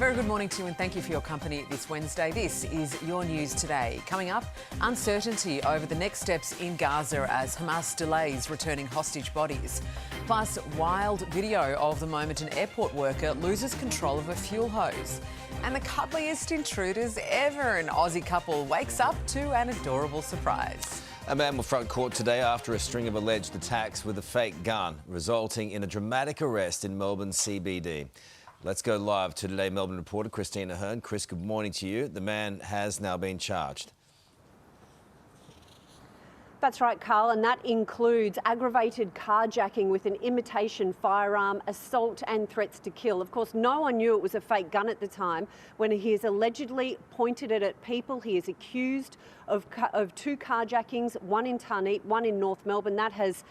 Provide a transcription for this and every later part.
Very good morning to you and thank you for your company this Wednesday. This is your news today. Coming up, uncertainty over the next steps in Gaza as Hamas delays returning hostage bodies. Plus, wild video of the moment an airport worker loses control of a fuel hose. And the cuddliest intruders ever. An Aussie couple wakes up to an adorable surprise. A man will front court today after a string of alleged attacks with a fake gun, resulting in a dramatic arrest in Melbourne CBD. Let's go live to Today Melbourne reporter Christina Hearn. Chris, good morning to you. The man has now been charged. That's right, Carl, and that includes aggravated carjacking with an imitation firearm, assault and threats to kill. Of course, no one knew it was a fake gun at the time when he has allegedly pointed it at people. He is accused of two carjackings, one in Tarneet, one in North Melbourne. That has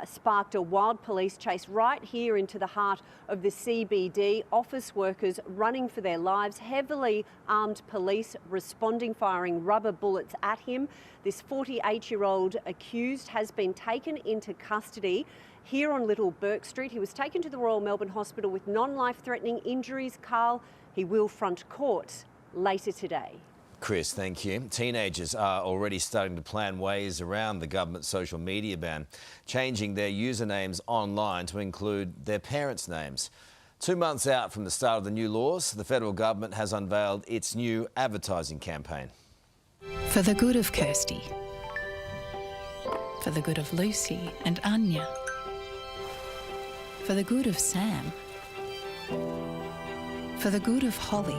sparked a wild police chase right here into the heart of the CBD. Office workers running for their lives, heavily armed police responding, firing rubber bullets at him. This 48-year-old accused has been taken into custody here on Little Bourke Street. He was taken to the Royal Melbourne Hospital with non-life-threatening injuries. Carl, he will front court later today. Chris, thank you. Teenagers are already starting to plan ways around the government's social media ban, changing their usernames online to include their parents' names. 2 months out from the start of the new laws, the federal government has unveiled its new advertising campaign. For the good of Kirsty. For the good of Lucy and Anya. For the good of Sam. For the good of Holly.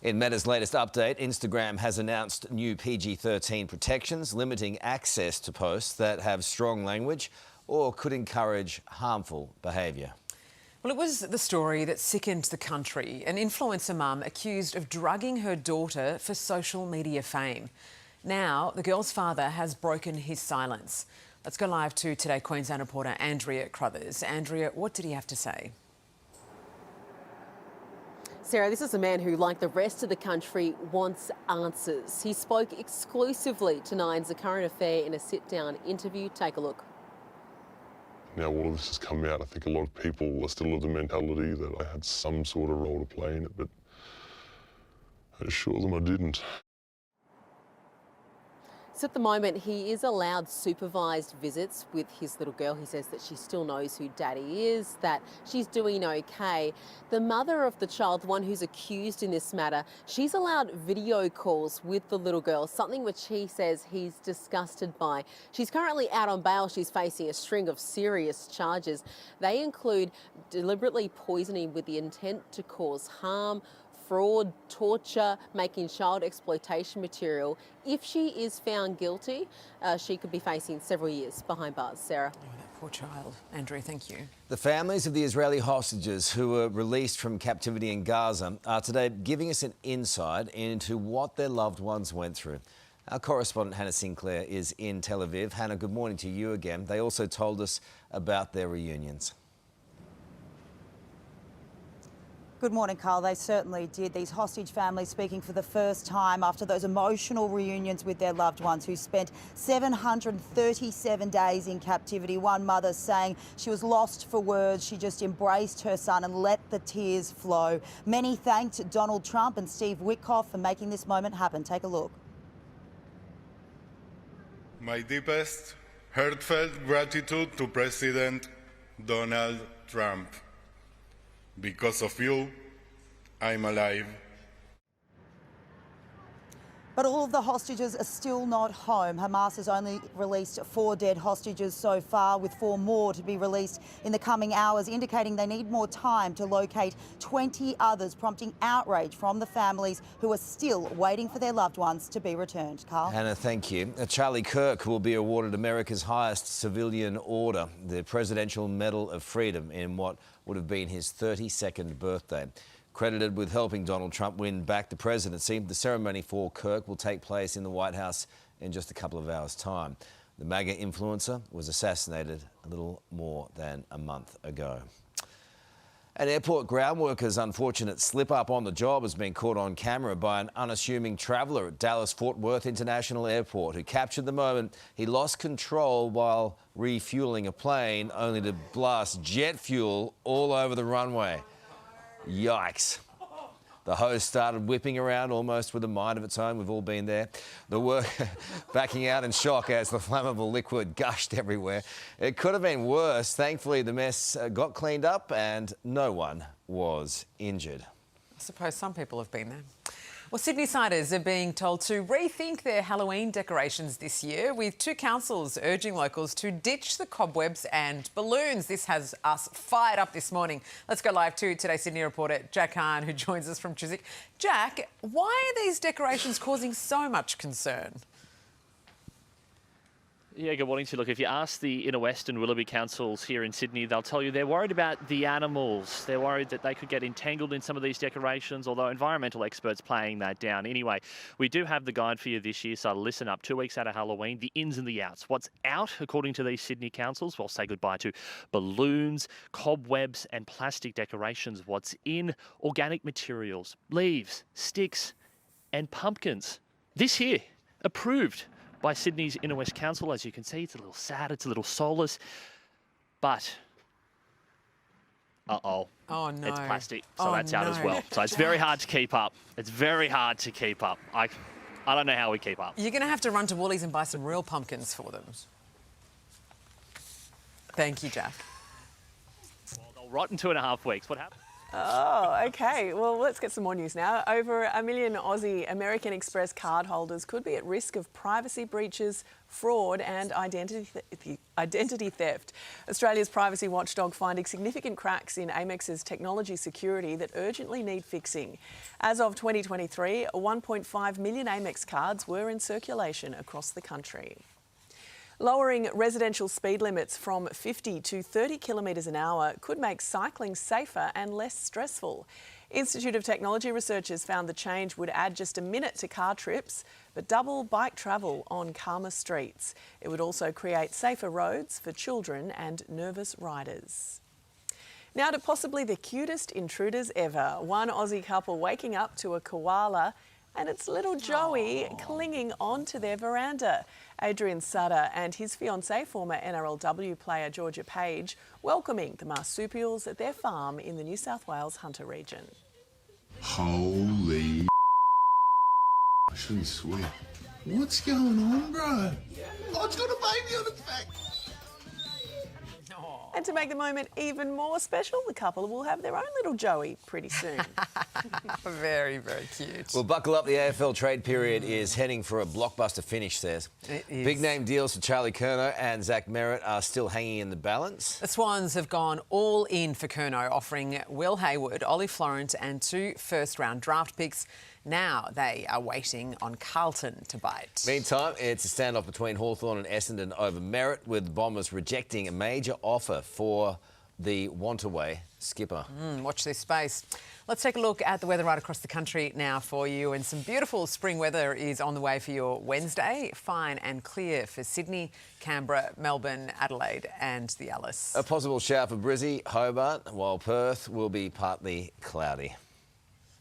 In Meta's latest update, Instagram has announced new PG-13 protections limiting access to posts that have strong language or could encourage harmful behaviour. Well, it was the story that sickened the country. An influencer mum accused of drugging her daughter for social media fame. Now, the girl's father has broken his silence. Let's go live to Today Queensland reporter Andrea Crothers. Andrea, what did he have to say? Sarah, this is a man who, like the rest of the country, wants answers. He spoke exclusively to Nine's A Current Affair in a sit-down interview. Take a look. Now all of this has come out, I think a lot of people are still of the mentality that I had some sort of role to play in it, but I assure them I didn't. So at the moment, he is allowed supervised visits with his little girl. He says that she still knows who Daddy is, that she's doing okay. The mother of the child, the one who's accused in this matter, she's allowed video calls with the little girl, something which he says he's disgusted by. She's currently out on bail. She's facing a string of serious charges. They include deliberately poisoning with the intent to cause harm, fraud, torture, making child exploitation material. If she is found guilty, she could be facing several years behind bars. Sarah. Oh, that poor child. Andrea, thank you. The families of the Israeli hostages who were released from captivity in Gaza are today giving us an insight into what their loved ones went through. Our correspondent Hannah Sinclair is in Tel Aviv. Hannah, good morning to you again. They also told us about their reunions. Good morning, Carl. They certainly did. These hostage families speaking for the first time after those emotional reunions with their loved ones who spent 737 days in captivity. One mother saying she was lost for words. She just embraced her son and let the tears flow. Many thanked Donald Trump and Steve Witkoff for making this moment happen. Take a look. My deepest, heartfelt gratitude to President Donald Trump. Because of you, I'm alive. But all of the hostages are still not home. Hamas has only released 4 dead hostages so far, with 4 more to be released in the coming hours, indicating they need more time to locate 20 others, prompting outrage from the families who are still waiting for their loved ones to be returned. Carl? Hannah, thank you. Charlie Kirk will be awarded America's highest civilian order, the Presidential Medal of Freedom, in what would have been his 32nd birthday. Credited with helping Donald Trump win back the presidency, the ceremony for Kirk will take place in the White House in just a couple of hours' time. The MAGA influencer was assassinated a little more than a month ago. An airport ground worker's unfortunate slip-up on the job has been caught on camera by an unassuming traveller at Dallas-Fort Worth International Airport who captured the moment he lost control while refuelling a plane, only to blast jet fuel all over the runway. Yikes. The hose started whipping around almost with a mind of its own. We've all been there. The worker backing out in shock as the flammable liquid gushed everywhere. It could have been worse. Thankfully, the mess got cleaned up and no one was injured. I suppose some people have been there. Well, Sydney-siders are being told to rethink their Halloween decorations this year, with 2 councils urging locals to ditch the cobwebs and balloons. This has us fired up this morning. Let's go live to Today Sydney reporter Jack Hahn, who joins us from Chiswick. Jack, why are these decorations causing so much concern? Yeah, good morning to you. Look, if you ask the Inner West and Willoughby councils here in Sydney, they'll tell you they're worried about the animals. They're worried that they could get entangled in some of these decorations, although environmental experts playing that down. Anyway, we do have the guide for you this year, so listen up. 2 weeks out of Halloween, the ins and the outs. What's out, according to these Sydney councils? Well, say goodbye to balloons, cobwebs and plastic decorations. What's in? Organic materials, leaves, sticks and pumpkins. This year, approved by Sydney's Inner West Council. As you can see, it's a little sad, it's a little soulless, but Oh no. it's plastic, so that's out as well. So it's very hard to keep up. It's very hard to keep up. I don't know how we keep up. You're going to have to run to Woolies and buy some real pumpkins for them. Thank you, Jack. Well, they'll rot in 2.5 weeks. What happened? Oh, OK. Well, let's get some more news now. Over 1 million Aussie American Express card holders could be at risk of privacy breaches, fraud and identity theft. Australia's privacy watchdog finding significant cracks in AMEX's technology security that urgently need fixing. As of 2023, 1.5 million AMEX cards were in circulation across the country. Lowering residential speed limits from 50 to 30 kilometres an hour could make cycling safer and less stressful. Institute of Technology researchers found the change would add just a minute to car trips, but double bike travel on calmer streets. It would also create safer roads for children and nervous riders. Now to possibly the cutest intruders ever. One Aussie couple waking up to a koala and its little Joey clinging onto their veranda. Adrian Sutter and his fiancée, former NRLW player Georgia Page, welcoming the marsupials at their farm in the New South Wales Hunter region. Holy I shouldn't swear. What's going on, bro? Oh, it's got a baby on its back. And to make the moment even more special, the couple will have their own little Joey pretty soon. Very, very cute. Well, buckle up. The AFL trade period is heading for a blockbuster finish, says. It is. Big name deals for Charlie Curnow and Zach Merritt are still hanging in the balance. The Swans have gone all in for Curnow, offering Will Hayward, Ollie Florent and 2 first-round draft picks. Now they are waiting on Carlton to bite. Meantime, it's a standoff between Hawthorn and Essendon over Merritt, with Bombers rejecting a major offer for the Wantaway skipper. Watch this space. Let's take a look at the weather right across the country now for you. And some beautiful spring weather is on the way for your Wednesday. Fine and clear for Sydney, Canberra, Melbourne, Adelaide and the Alice. A possible shower for Brizzy, Hobart, while Perth will be partly cloudy.